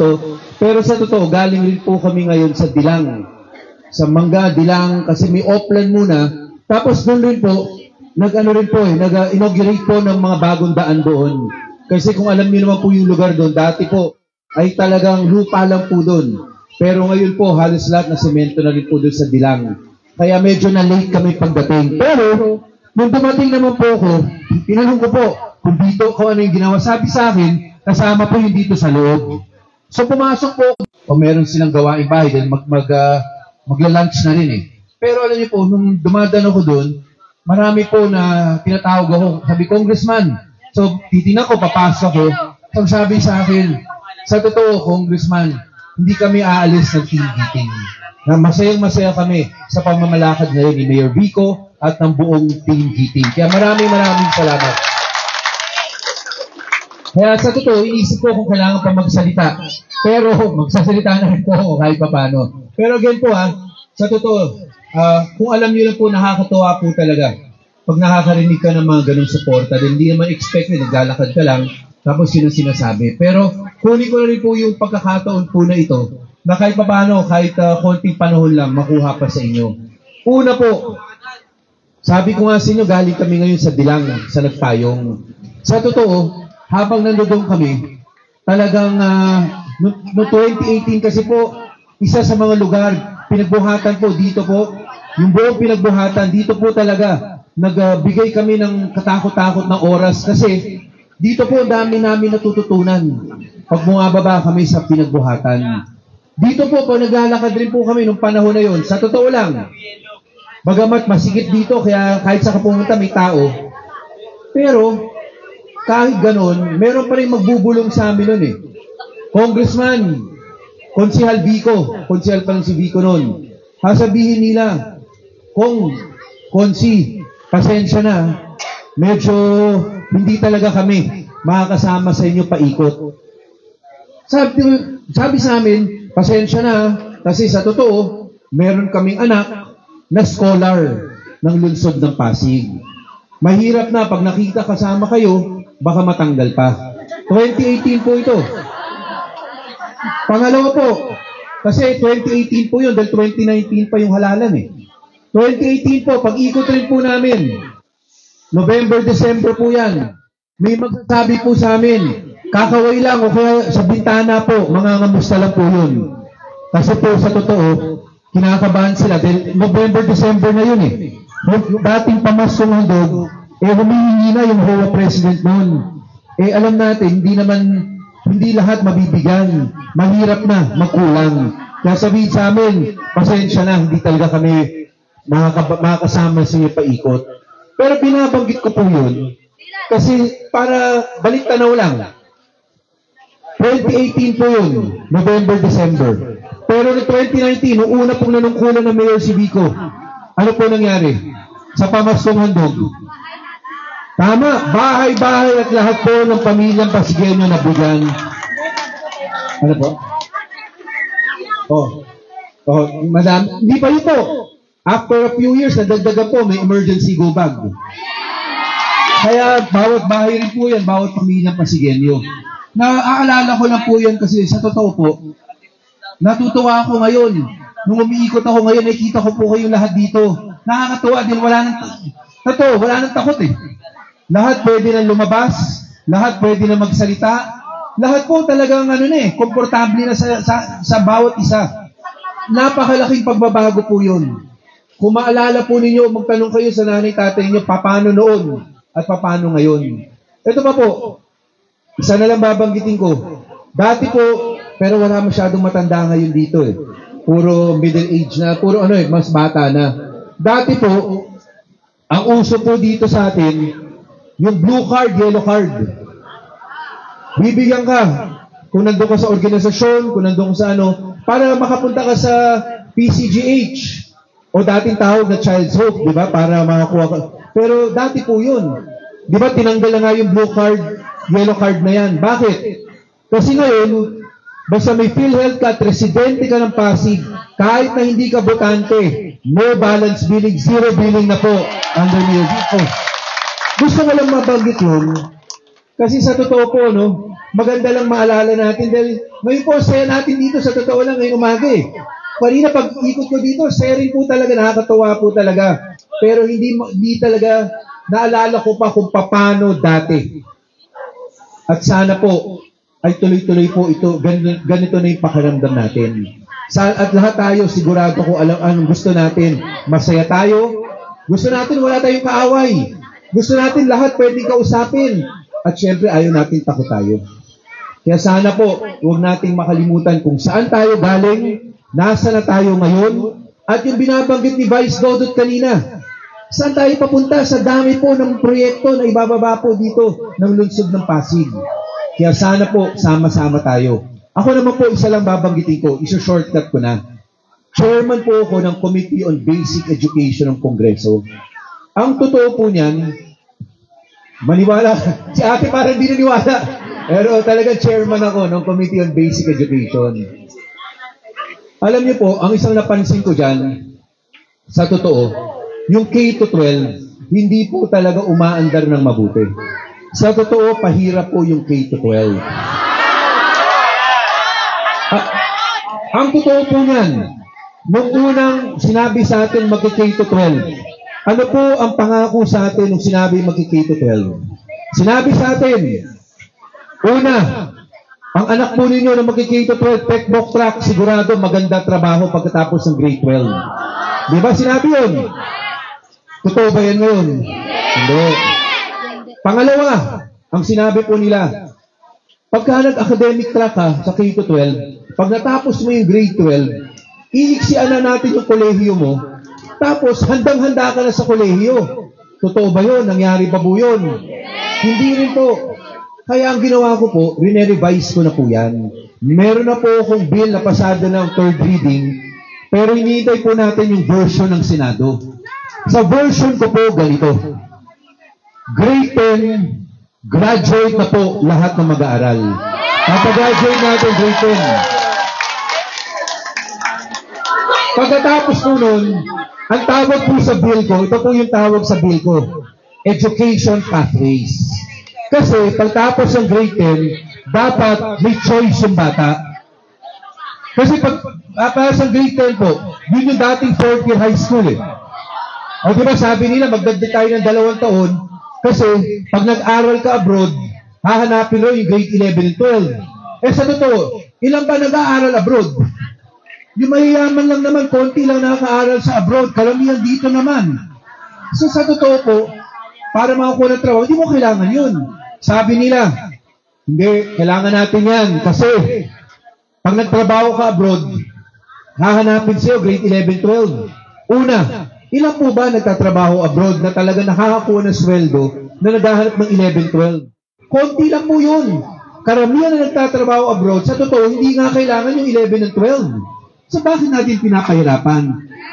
dito. Pero sa totoo, galing rin po kami ngayon sa Dilang. Sa Mangga, Dilang, kasi may offline muna. Tapos doon rin po, nag-inaugurate po ng mga bagong daan doon. Kasi kung alam niyo naman po yung lugar doon, dati po ay talagang lupa lang po doon. Pero ngayon po, halos lahat na semento na rin po doon sa Dilang. Kaya medyo na-late kami pagdating. Pero, nung dumating naman po ako, tinanong ko po kung ano yung ginawa. Sabi sa akin, kasama po yung dito sa loob. So pumasok po, o meron silang gawaing bahay, dahil magla-lunch na rin eh. Pero alam niyo po, nung dumadaan ako doon, marami po na tinatawag ako. Sabi, Congressman. So titingnan ko, papasok ako. So sabi sa akin, sa totoo, Congressman, hindi kami aalis ng team meeting. Na masayang-masaya kami sa pamamalakad ngayon ni Mayor Vico at ng buong team meeting. Kaya maraming salamat. Kaya sa totoo, iisip ko kung kailangan pa magsalita. Pero magsasalita na rin po ako kahit pa paano. Pero again po sa totoo, kung alam niyo lang po, nakakatuwa po talaga. Pag nakakarinig ka ng mga ganong suporta, hindi naman expected, naglalakad ka lang, tapos yun ang sinasabi. Pero kunin ko na rin po yung pagkakataon po na ito, na kahit pa paano, kahit konting panahon lang, makuha pa sa inyo. Una po, sabi ko nga sa inyo, galing kami ngayon sa Dilang, sa Nagpayong. Sa totoo, habang nandoon kami, talagang no 2018 kasi po, isa sa mga lugar, pinagbuhatan po, dito po, yung buong pinagbuhatan, dito po talaga, nagbigay kami ng katakot-takot na oras kasi dito po dami namin natututunan pag bumababa kami sa pinagbuhatan. Dito po, naglalakad rin po kami nung panahon na yon. Sa totoo lang, bagamat masigit dito, kaya kahit sa pumunta may tao, pero kahit ganon, meron pa rin magbubulong sa amin nun eh. Congressman, Konsehal Vico, konsehal pa lang si Vico nun. Sasabihin nila, Konsi, pasensya na, medyo hindi talaga kami makakasama sa inyo paikot. Sabi sa amin, pasensya na, kasi sa totoo, meron kaming anak na scholar ng lungsod ng Pasig. Mahirap na pag nakita kasama kayo, baka matanggal pa. 2018 po ito. Pangalawa po, kasi 2018 po yun, dahil 2019 pa yung halalan eh. 2018 po, pag-ikot rin po namin. November, December po yan. May magsasabi po sa amin, kakaway lang o kaya sa bintana po, mga ngamusta lang po yun. Kasi po sa totoo, kinakabahan sila. Dahil November, December na yun eh. Yung dating Pamaskong Handog, humihingi na yung HOA president noon. Alam natin, hindi lahat mabibigyan. Mahirap na, magkulang. Kaya sabihin sa amin, pasensya na, hindi talaga kami makakasama sa inyo paikot. Pero binabanggit ko po yun, kasi para balik tanaw lang. 2018 po yun, November, December. Pero no 2019, noong una pong nanungkulan ng Mayor si Vico, ano po nangyari? Sa Pamaskong Handog. Tama, bahay-bahay at lahat po ng pamilyang Pasigueño nabigyan. Ano po? Madam, hindi pa yun po. After a few years, nadagdagan po, may emergency go bag. Kaya bawat bahay rin po yan, bawat pamilyang Pasigueño. Naaalala ko lang po yan kasi sa totoo po, natutuwa ako ngayon. Nung umiikot ako ngayon, nakikita ko po kayong lahat dito. Nakakatuwa din, wala nang takot eh. Lahat pwede na lumabas, lahat pwede na magsalita, lahat po talagang komportable na sa bawat isa. Napakalaking pagbabago po yun. Kung maalala po ninyo, magtanong kayo sa nanay tatay niyo, paano noon at paano ngayon. Ito pa po, isa na lang babanggitin ko. Dati po, pero wala masyadong matanda ngayon dito eh. Puro middle age na, puro mas bata na. Dati po, ang uso po dito sa atin, yung blue card, yellow card. Bibigyan ka kung nandun ka sa organisasyon, kung nandun ka sa para makapunta ka sa PCGH o dating tawag na Child's Hope, di ba? Para makakuha ka. Pero dati po yun. Di ba tinanggal na nga yung blue card, yellow card na yan. Bakit? Kasi ngayon, basta may PhilHealth ka, residente ka ng Pasig, kahit na hindi ka botante, no balance billing, zero billing na po under Mayor Vico. Gusto ko lang mabanggit yun, kasi sa totoo po, maganda lang maalala natin dahil ngayon po, saya natin dito sa totoo lang ngayong umaga eh. Kanina pag ikot ko dito, saya rin po talaga, nakakatawa po talaga. Pero hindi talaga naalala ko pa kung paano dati. At sana po ay tuloy-tuloy po ito, ganito na yung pakiramdam natin. At lahat tayo, sigurado ko alam anong gusto natin. Masaya tayo. Gusto natin wala tayong kaaway. Gusto natin lahat pwedeng kausapin. At syempre ayaw natin takot tayo. Kaya sana po, huwag nating makalimutan kung saan tayo galing, nasa na tayo ngayon, at yung binabanggit ni Vice Dodot kanina. Saan tayo papunta? Sa dami po ng proyekto na ibababa po dito ng lungsod ng Pasig. Kaya sana po, sama-sama tayo. Ako naman po, isa lang babanggitin ko, isa-shortcut ko na. Chairman po ako ng Committee on Basic Education ng Kongreso. Ang totoo po niyan, maniwala, si ate parang hindi naniwala. Pero talagang chairman ako ng Committee on Basic Education. Alam niyo po, ang isang napansin ko dyan, sa totoo, yung K-12, hindi po talaga umaandar ng mabuti. Sa totoo, pahirap po yung K-12. Ang totoo po niyan, nung unang sinabi sa atin mag-K-12, ano po ang pangako sa atin nung sinabi mag-K-12? Sinabi sa atin, una, ang anak po ninyo na mag-K-12, techbook track, sigurado maganda trabaho pagkatapos ng grade 12. Di ba sinabi yun? Totoo ba yan ngayon? Hindi. Pangalawa, ang sinabi po nila, pagka nag-academic track ka sa K-12, pag natapos mo yung grade 12, iiksian na natin yung kolehiyo mo, tapos handang-handa ka na sa kolehiyo. Totoo ba yun? Nangyari ba po yun? Hindi rin po. Kaya ang ginawa ko po, rine-revise ko na po yan. Meron na po akong bill na pasada ng third reading, pero hinihintay po natin yung version ng Senado. Sa version ko po, ganito. Grade 10, graduate na po lahat ng mag-aaral. Kapag-graduate natin, grade 10. Pagkatapos po nun, ang tawag po sa bill ko, ito po yung tawag sa bill ko, Education Pathways. Kasi pagtapos ng grade 10, dapat may choice yung bata. Kasi para sa grade 10 po, yun yung dating 4th year high school eh. O diba sabi nila, magdagdag tayo ng 2 taon, kasi pag nag-aral ka abroad, hahanapin rin yung grade 11 and 12. Eh sa totoo, ilan ba nag-aaral abroad? Yung mayayaman lang naman, konti lang nakaka-aral sa abroad, karamihan dito naman. So sa totoo po, para makakuha ng trabaho, hindi mo kailangan yun. Sabi nila, hindi, kailangan natin yan. Kasi, pag nagtrabaho ka abroad, hahanapin sa'yo grade 11, 12. Una, ilan po ba nagtatrabaho abroad na talaga nakakakuha ng sweldo na naghahanap ng 11, 12? Konti lang po yun. Karamihan na nagtatrabaho abroad, sa totoo, hindi nga kailangan yung 11 and 12. So, bakit natin pinapahirapan?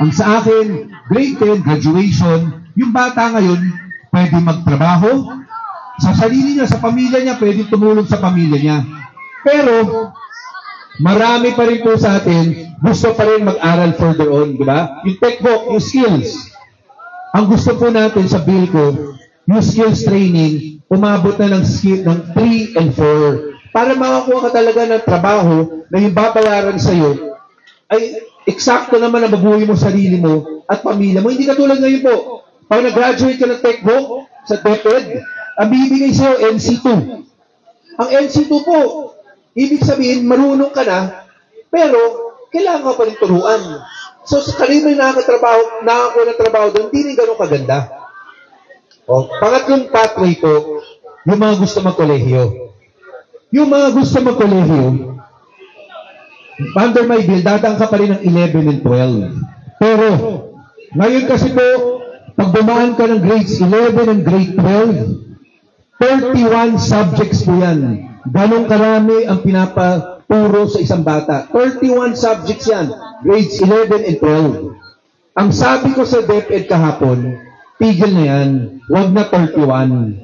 Ang sa akin, grade 10, graduation, yung bata ngayon, pwede magtrabaho, sa sarili niya, sa pamilya niya, pwede tumulong sa pamilya niya. Pero, marami pa rin po sa atin, gusto pa rin mag-aral further on, di ba? Yung techbook, yung skills. Ang gusto po natin sa bill ko, yung skills training, umabot na ng skill ng 3 and 4. Para makakuha ka talaga ng trabaho na yung babayaran sa'yo, ay eksakto naman na mabuhay mo sarili mo at pamilya mo. Hindi katulad ngayon po. Pag nag-graduate ka ng techbook sa DepEd, ang bibigay sa'yo, NC2. Ang NC2 po, ibig sabihin, marunong ka na, pero kailangan ka pa rin turuan. So, sa kanina yung nakakuha ng trabaho doon, hindi rin ganun kaganda. O, pangatlong pathway po, yung mga gusto magkolehiyo. Yung mga gusto magkolehiyo, under my bill, dadang ka pa rin ng 11 and 12. Pero, ngayon kasi po, pag dumaan ka ng grades 11 and grade 12, 31 subjects po yan. Ganong karami ang pinapaturo sa isang bata. 31 subjects yan. Grades 11 and 12. Ang sabi ko sa DepEd kahapon, tigil na yan. Huwag na 31.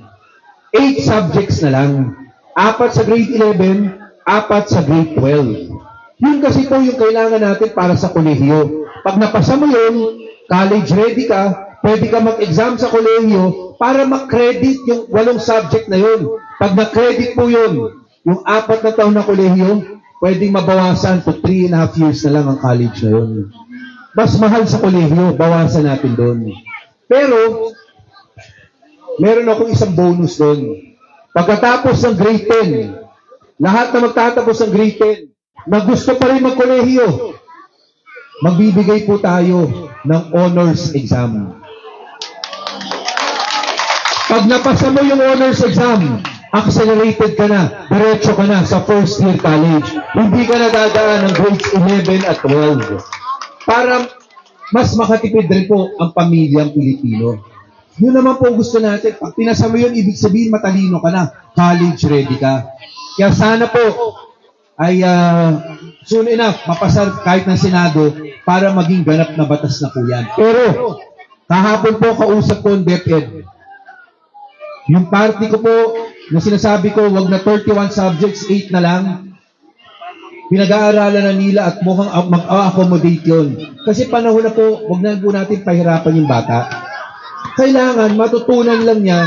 8 subjects na lang. 4 sa grade 11, 4 sa grade 12. Yun kasi po yung kailangan natin para sa kolehiyo. Pag napasa mo yun, college ready ka, pwede ka mag-exam sa kolehiyo para mag-credit yung 8 subject na yun. Pag na-credit po yun, yung 4 na taon na kolehiyo, pwedeng mabawasan to 3.5 years na lang ang college na yun. Mas mahal sa kolehiyo, bawasan natin doon. Pero, meron akong isang bonus doon. Pagkatapos ng grade 10, lahat na magtatapos ng grade 10, na gusto pa rin magkolehiyo, magbibigay po tayo ng honors exam. Pag napasa mo yung honors exam, accelerated ka na, diretso ka na sa first year college. Hindi ka na dadaan ng grades 11 at 12. Para mas makatipid rin po ang pamilyang Pilipino. Yun naman po gusto natin. Pag pinasa mo yun, ibig sabihin matalino ka na. College ready ka. Kaya sana po ay soon enough mapasa kahit ng Senado para maging ganap na batas na po yan. Pero kahapon po kausap ko ang DepEd. Yung party ko po na sinasabi ko, wag na 31 subjects, 8 na lang. Pinag-aaralan na nila at mukhang mag-accommodate yun. Kasi panahon na po, wag na po natin pahirapan yung bata. Kailangan matutunan lang niya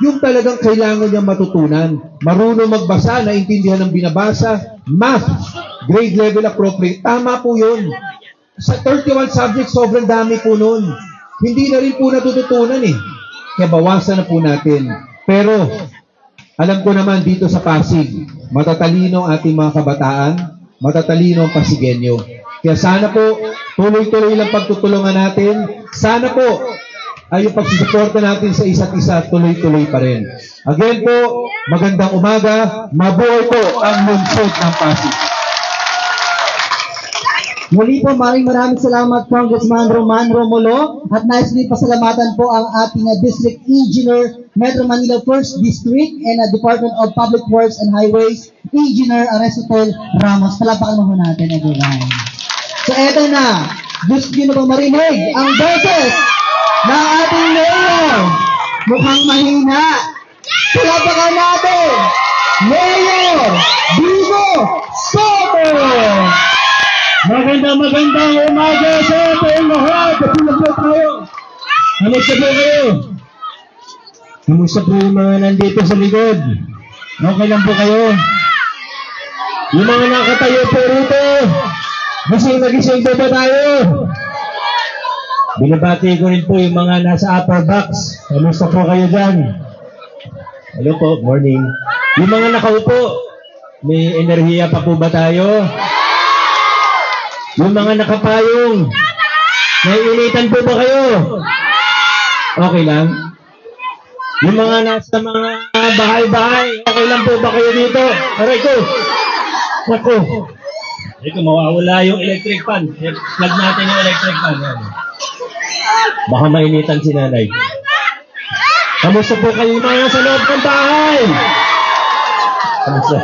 yung talagang kailangan niya matutunan. Marunong magbasa, naintindihan ng binabasa, math, grade level appropriate. Tama po yun. Sa 31 subjects, sobrang dami po nun. Hindi na rin po natututunan eh. Kaya bawasan na po natin. Pero, alam ko naman dito sa Pasig, matatalino ang ating mga kabataan, matatalino ang Pasigenyo. Kaya sana po, tuloy-tuloy lang pagtutulungan natin. Sana po, ay yung pagsusuporta natin sa isa't isa, tuloy-tuloy pa rin. Again po, magandang umaga, mabuhay po ang lungsod ng Pasig. Muli po, maraming salamat Congressman Roman Romulo at nais din pasalamatan po ang ating District Engineer, Metro Manila 1st District and Department of Public Works and Highways, Engineer Aristotle Ramos. Palapakan mo natin, everyone. So eto na, gusto nyo na po marinig ang boses ng ating mayor. Mukhang mahina. Palapakan natin, Mayor Vivo Soto! Magandang umaga sa ating lahat. Kapilang po tayo. Kamusta po kayo? Kamusta po yung mga nandito sa likod? Okay lang po kayo? Yung mga nakatayo po rito, nagising po ba tayo? Binabati ko rin po yung mga nasa upper box. Kamusta po kayo dyan? Hello po, morning. Yung mga nakaupo, may enerhiya pa po ba tayo? Yung mga nakapayong, naiinitan po ba kayo? Okay lang? Yung mga nasa mga bahay-bahay, okay lang po ba kayo dito? Aray ko! Ako! Ito, mawawala yung electric fan. Plug natin yung electric fan. Baka mainitan si nanay. Kamusta po kayo yung mga sa loob ng bahay? Kamusta?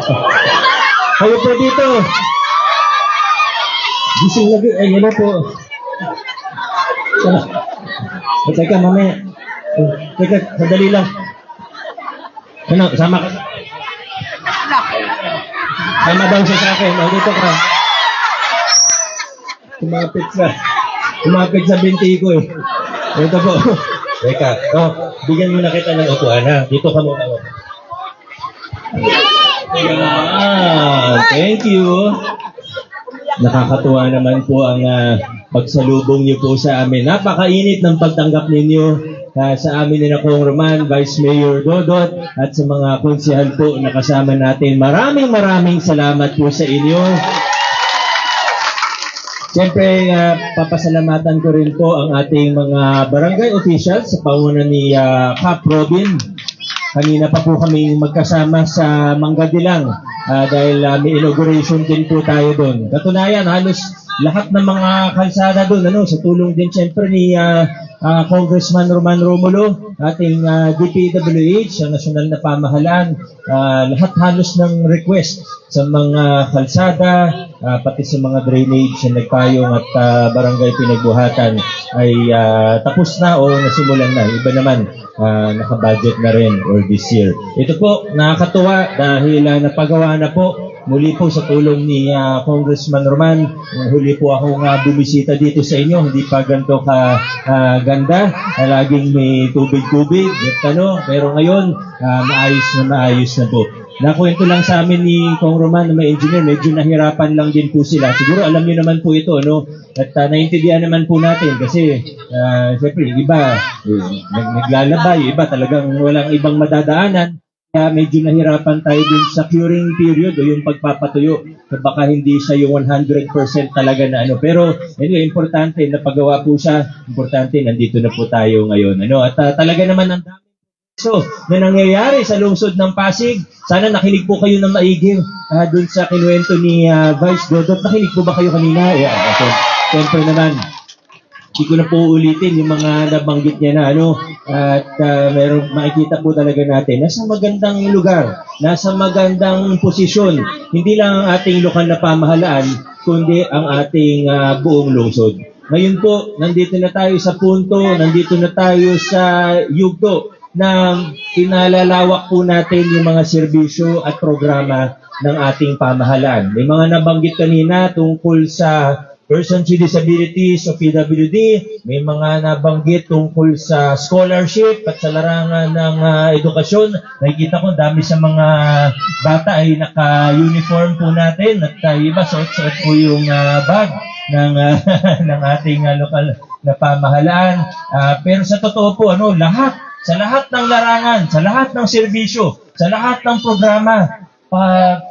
Kayo po dito. Gising lagi, ay yun po. Teka, mamaya. Teka, sadali lang. Ano, sama ka. Sama daw siya sa akin. O, dito ka. Kumapit sa binti ko eh. Dito po. Teka, bigyan mo na kita ng upuan ha. Dito ka muna. Thank you. Nakakatuwa naman po ang pagsalubong niyo po sa amin. Napakainit ng pagtanggap ninyo sa amin ni Nakong Roman, Vice Mayor Dodot, at sa mga konsehal po na kasama natin. Maraming salamat po sa inyo. Siyempre, papasalamatan ko rin po ang ating mga barangay officials sa pangunan ni Cap Robin. Kanina pa po kami magkasama sa Manggadilang dahil may inauguration din po tayo doon. Katunayan, halos lahat ng mga kalsada doon, sa tulong din siyempre ni Congressman Roman Romulo, ating DPWH, ang nasyonal na pamahalaan, lahat halos ng request sa mga kalsada, pati sa mga drainage na nagpayong at barangay pinagbuhatan ay tapos na o nasimulan na. Iba naman, naka-budget na rin or this year. Ito po, nakakatuwa dahil napagawa na po muli po sa tulong ni Congressman Roman. Huli po akong bumisita dito sa inyo. Hindi pa ganito ganda. Laging may tubig-tubig. Pero ngayon, maayos na po. nakwento lang sa amin ni Kong Roman na may engineer, medyo nahirapan lang din po sila. Siguro alam niyo naman po ito, no? At naiintindihan naman po natin kasi siyempre, yung iba naglalaba, yung iba talagang walang ibang madadaanan. Kaya medyo nahirapan tayo din sa curing period o yung pagpapatuyo. So baka hindi siya yung 100% talaga na ano. Pero anyway, importante na paggawa po siya. Importante, nandito na po tayo ngayon. At talaga naman ang dami na nangyayari sa lungsod ng Pasig. Sana nakinig po kayo ng maigi dun sa kinuwento ni Vice Dodot. Nakinig po ba kayo kanina? Siyempre naman. Hindi ko na po ulitin yung mga nabanggit niya na at meron makikita po talaga natin nasa magandang lugar, nasa magandang posisyon, hindi lang ang ating lokal na pamahalaan kundi ang ating buong lungsod. Ngayon po, nandito na tayo sa punto, nandito na tayo sa yugto na inalalawak po natin yung mga serbisyo at programa ng ating pamahalaan. May mga nabanggit kanina tungkol sa Persons with Disabilities o PWD, may mga nabanggit tungkol sa scholarship at sa larangan ng edukasyon. Nakikita ko dami sa mga bata ay naka-uniform po natin at iba suot-suot po yung bag ng ng ating lokal na pamahalaan. Pero sa totoo po, sa lahat ng larangan, sa lahat ng serbisyo, sa lahat ng programa,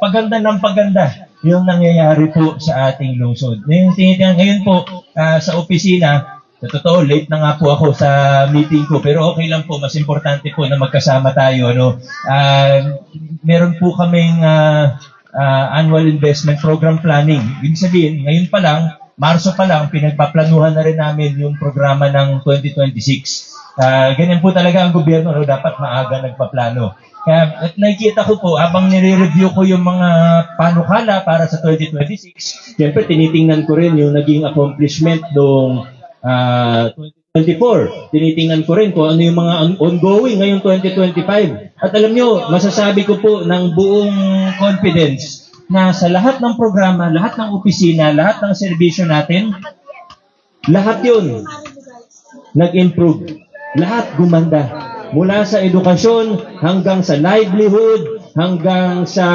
paganda ng paganda yung nangyayari po sa ating lungsod. Ngayon po, sa opisina, sa totoo, late na nga po ako sa meeting ko, pero okay lang po, mas importante po na magkasama tayo. Meron po kaming annual investment program planning. Ibig sabihin, ngayon pa lang, Marso pa lang, pinagpaplanuhan na rin namin yung programa ng 2026. Ganyan po talaga ang gobyerno, dapat maaga nagpaplano. At nakikita ko po, habang nire-review ko yung mga panukala para sa 2026, siyempre tinitingnan ko rin yung naging accomplishment noong 2024. Tinitingnan ko rin kung ano yung mga ongoing ngayong 2025. At alam nyo, masasabi ko po ng buong confidence na sa lahat ng programa, lahat ng opisina, lahat ng serbisyo natin, lahat yun nag-improve. Lahat gumanda. Mula sa edukasyon hanggang sa livelihood, hanggang sa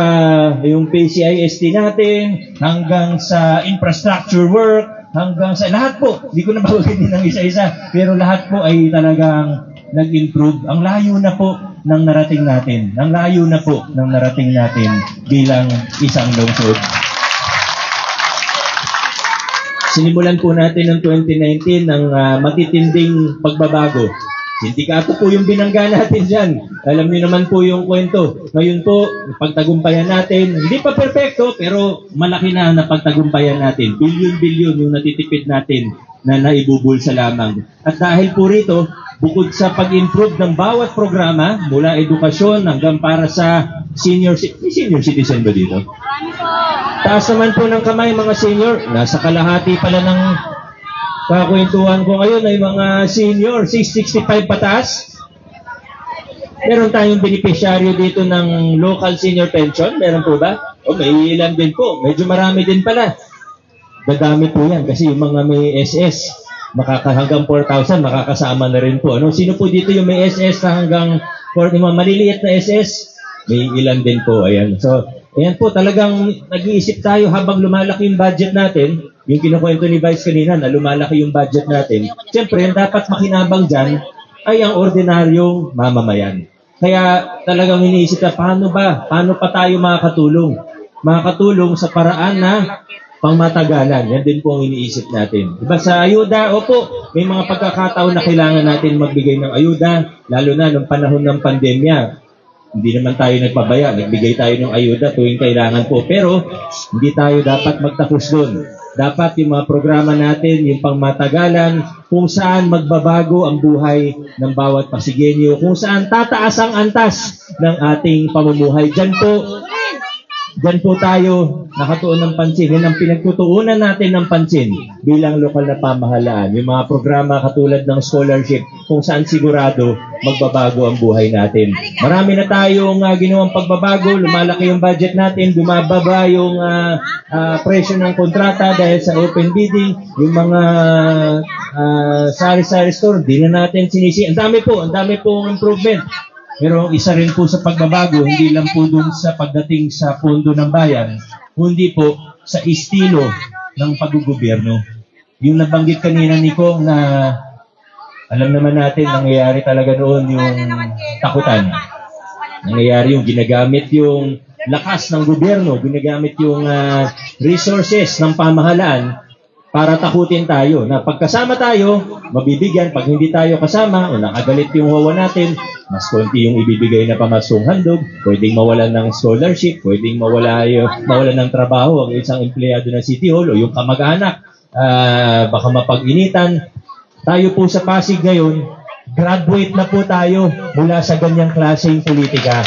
yung PCIST natin, hanggang sa infrastructure work, hanggang sa lahat po. Hindi ko na babagin ng isa-isa, pero lahat po ay talagang nag-improve. Ang layo na po ng narating natin. Ang layo na po ng narating natin bilang isang lungsod. Sinimulan po natin ng 2019 ng matitinding pagbabago. Sindikato po yung binangga natin dyan. Alam niyo naman po yung kwento. Ngayon po, pagtagumpayan natin, hindi pa perfecto, pero malaki na pagtagumpayan natin. Bilyon-bilyon yung natitipid natin na naibubulsa lamang. At dahil po rito, bukod sa pag-improve ng bawat programa, mula edukasyon hanggang para sa senior citizen ba dito? Taas naman po ng kamay mga senior. Nasa kalahati pala ng kakwentuhan ko ngayon ay mga senior, 665 pataas. Meron tayong beneficiaryo dito ng local senior pension. Meron po ba? May ilan din po. Medyo marami din pala. Dadami po yan kasi yung mga may SS, hanggang 4,000, makakasama na rin po. Sino po dito yung may SS na hanggang 40, mga maliliit na SS? May ilan din po. Ayan. So, ayan po, talagang nag-iisip tayo habang lumalaki yung budget natin. Yung kinukwento ni Vice kanina na lumalaki yung budget natin. Siyempre, yung dapat makinabang dyan ay ang ordinaryong mamamayan. Kaya talagang iniisip na paano pa tayo makakatulong? Makakatulong sa paraan na pangmatagalan. Yan din po ang iniisip natin. Diba sa ayuda, opo, may mga pagkakataon na kailangan natin magbigay ng ayuda, lalo na nung panahon ng pandemya. Hindi naman tayo nagpabaya, nagbigay tayo ng ayuda tuwing kailangan po. Pero hindi tayo dapat magtapos doon. Dapat yung mga programa natin, yung pangmatagalan, kung saan magbabago ang buhay ng bawat Pasigenyo, kung saan tataas ang antas ng ating pamumuhay. Diyan po tayo nakatuon ng pansin. Yan ang pinagtutuunan natin ng pansin bilang lokal na pamahalaan. Yung mga programa katulad ng scholarship kung saan sigurado magbabago ang buhay natin. Marami na tayong ginawang pagbabago. Lumalaki yung budget natin. Bumababa yung presyo ng kontrata dahil sa open bidding. Yung mga sari-sari store, di na natin sinisi. Ang dami pong improvement. Pero isa rin po sa pagbabago, hindi lang po dun sa pagdating sa pondo ng bayan, kundi po sa estilo ng paggugobyerno. Yung nabanggit kanina ni Kong na alam naman natin, nangyayari talaga noon yung takutan. Nangyayari yung ginagamit yung lakas ng gobyerno, ginagamit yung resources ng pamahalaan para takutin tayo. Na pagkasama tayo, mabibigyan. Pag hindi tayo kasama o nakagalit yung wawa natin, mas konti yung ibibigay na pamasong handog, pwedeng mawalan ng scholarship, pwedeng mawalan ng trabaho ang isang empleyado ng City Hall o yung kamag-anak, baka mapag-initan. Tayo po sa Pasig ngayon, graduate na po tayo mula sa ganyang klaseng politika.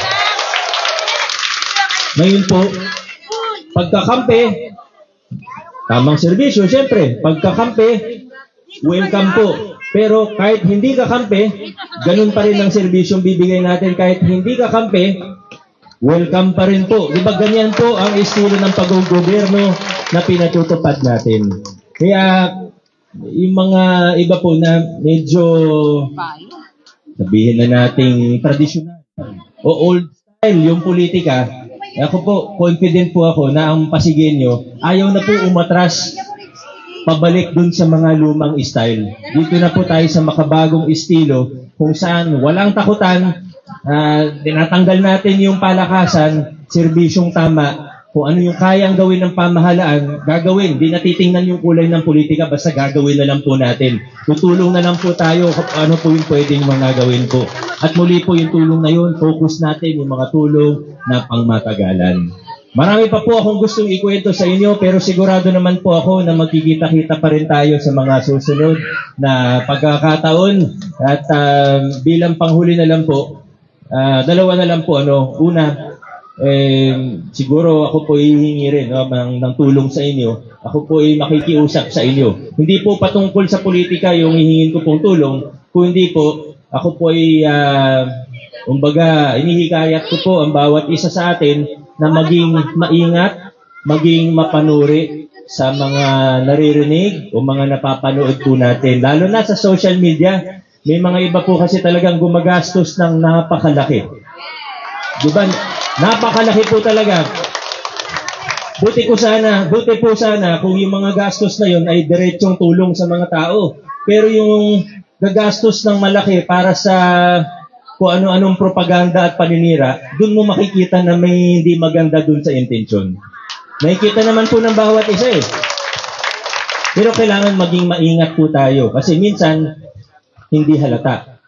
Ngayon po, pagkakampi, tamang serbisyo, siyempre, pagkakampi, welcome po. Pero kahit hindi kakampi, ganun pa rin ang serbisyong bibigay natin. Kahit hindi kakampi, welcome pa rin po. Diba ganyan po ang estilo ng pag-gobyerno na pinatutupad natin. Kaya, yung mga iba po na medyo, sabihin na nating tradisyonal o old style yung politika, ako po, confident po ako na ang Pasigueño ayaw na po umatras pabalik dun sa mga lumang style. Dito na po tayo sa makabagong estilo kung saan walang takutan, tinatanggal natin yung palakasan, serbisyong tama, kung ano yung kayang gawin ng pamahalaan, gagawin. Di natitingnan yung kulay ng politika, basta gagawin na lang po natin. Tutulong na lang po tayo kung ano po yung pwedeng mga gawin po. At muli po yung tulong na yun, focus natin yung mga tulong na pangmatagalan. Marami pa po akong gustong ikwento sa inyo, pero sigurado naman po ako na magkikita-kita pa rin tayo sa mga susunod na pagkakataon. At bilang panghuli na lang po, dalawa na lang po. Una, siguro ako po hihingi rin ng tulong sa inyo. Ako po ay makikiusap sa inyo. Hindi po patungkol sa politika yung hihingin ko pong tulong, kundi po ako po ay inihikayat ko po ang bawat isa sa atin na maging maingat, maging mapanuri sa mga naririnig o mga napapanood po natin. Lalo na sa social media, may mga iba po kasi talagang gumagastos ng napakalaki. Diba? Napakalaki po talaga. Buti po sana kung yung mga gastos na yun ay diretsong tulong sa mga tao. Pero yung gagastos ng malaki para sa kung ano-anong propaganda at paninira, dun mo makikita na may hindi maganda dun sa intensyon. Nakikita naman po ng bawat isa eh. Pero kailangan maging maingat po tayo kasi minsan hindi halata.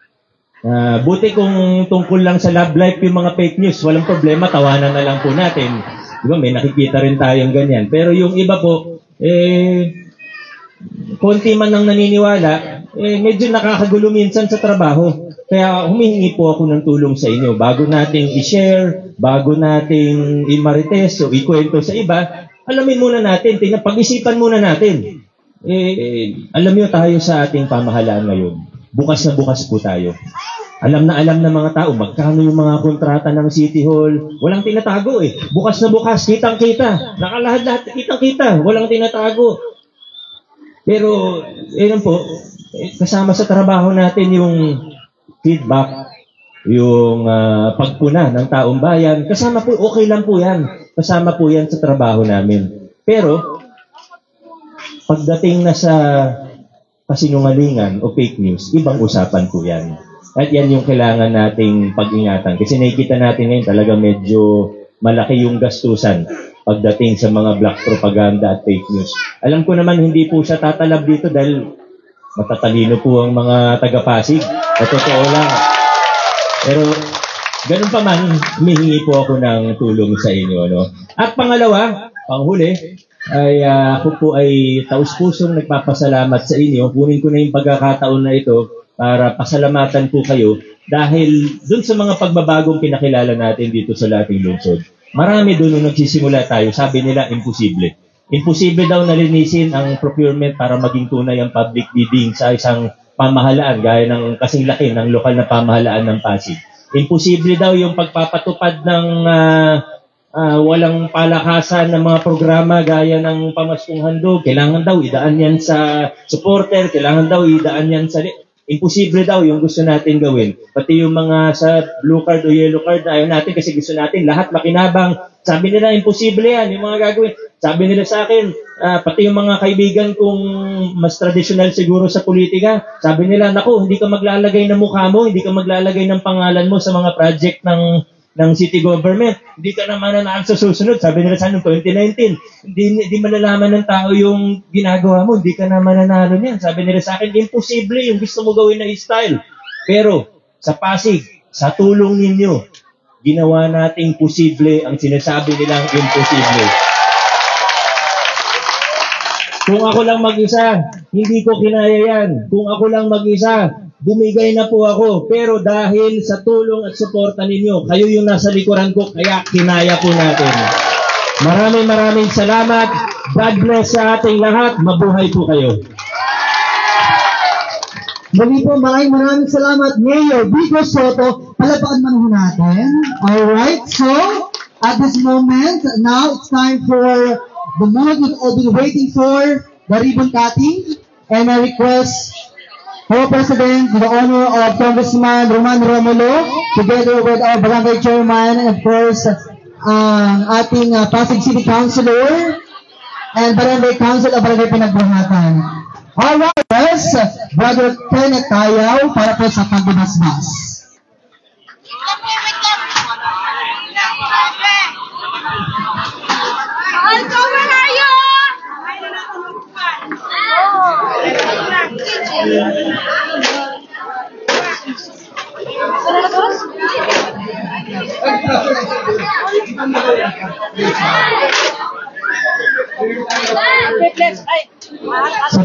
Buti kung tungkol lang sa love life yung mga fake news, walang problema, tawanan na lang po natin. Diba, may nakikita rin tayong ganyan. Pero yung iba po, konti man ang naniniwala, medyo nakakagulo minsan sa trabaho. Kaya humihingi po ako ng tulong sa inyo. Bago nating i-share, bago nating i-marites o ikwento sa iba, alamin muna natin, pag-isipan muna natin. Alam niyo tayo sa ating pamahalaan ngayon. Bukas na bukas po tayo. Alam na mga tao, magkano yung mga kontrata ng City Hall. Walang tinatago eh. Bukas na bukas, kitang-kita. Nakalahad-lahat, kitang-kita. Walang tinatago. Pero, po, kasama sa trabaho natin yung feedback, yung pagpuna ng taong bayan. Kasama po, okay lang po yan. Kasama po yan sa trabaho namin. Pero, pagdating na sa kasinungalingan o fake news, ibang usapan po yan. At yan yung kailangan nating pag-ingatan. Kasi nakikita natin ngayon talaga medyo malaki yung gastusan pagdating sa mga black propaganda at fake news. Alam ko naman hindi po siya tatalab dito dahil matatalino po ang mga taga-Pasig. Sa totoo lang. Pero ganun pa man, humihingi po ako ng tulong sa inyo. No? At pangalawa, panghuli, ay ako po ay taus-pusong nagpapasalamat sa inyo. Kunin ko na yung pagkakataon na ito para pasalamatan po kayo dahil dun sa mga pagbabagong pinakilala natin dito sa ating lungsod. Marami dun nung nagsisimula tayo, sabi nila imposible. Imposible daw na linisin ang procurement para maging tunay ang public bidding sa isang pamahalaan gaya ng kasing laki ng lokal na pamahalaan ng Pasig. Imposible daw yung pagpapatupad ng walang palakasan ng mga programa gaya ng pamaskong handog. Kailangan daw idaan yan sa supporter, kailangan daw idaan yan sa... Imposible daw yung gusto natin gawin. Pati yung mga sa blue card o yellow card na ayaw natin kasi gusto natin lahat makinabang. Sabi nila, imposible yan, yung mga gagawin. Sabi nila sa akin, pati yung mga kaibigan kong mas traditional siguro sa politika, sabi nila, naku, hindi ka maglalagay ng mukha mo, hindi ka maglalagay ng pangalan mo sa mga project ng city government. Hindi ka naman nanaan sa susunod. Sabi nila sa noong 2019, hindi malalaman ng tao yung ginagawa mo, hindi ka naman nanalo niyan. Sabi nila sa akin, imposible yung gusto mo gawin na style. Pero sa Pasig, sa tulong ninyo, ginawa nating posible ang sinasabi nilang imposible. Kung ako lang mag-isa, hindi ko kinaya yan. Kung ako lang mag-isa, bumigay na po ako. Pero dahil sa tulong at suporta ninyo, kayo yung nasa likuran ko, kaya kinaya po natin. Maraming salamat. God bless sa ating lahat. Mabuhay po kayo. Muli po, maraming salamat, Mayor Vico Soto. Palapakan man ho natin. Alright, so, at this moment, now it's time for the moment we've all been waiting for, the ribbon cutting. And I request Co-President, the honor of Congressman Roman Romulo, together with our barangay chairman, and of course, ating Pasig City Councilor, and barangay council of Barangay Pinagbuhatan. Alright, yes, Brother Kenneth Tayaw, para po sa pagbabasbas. Sa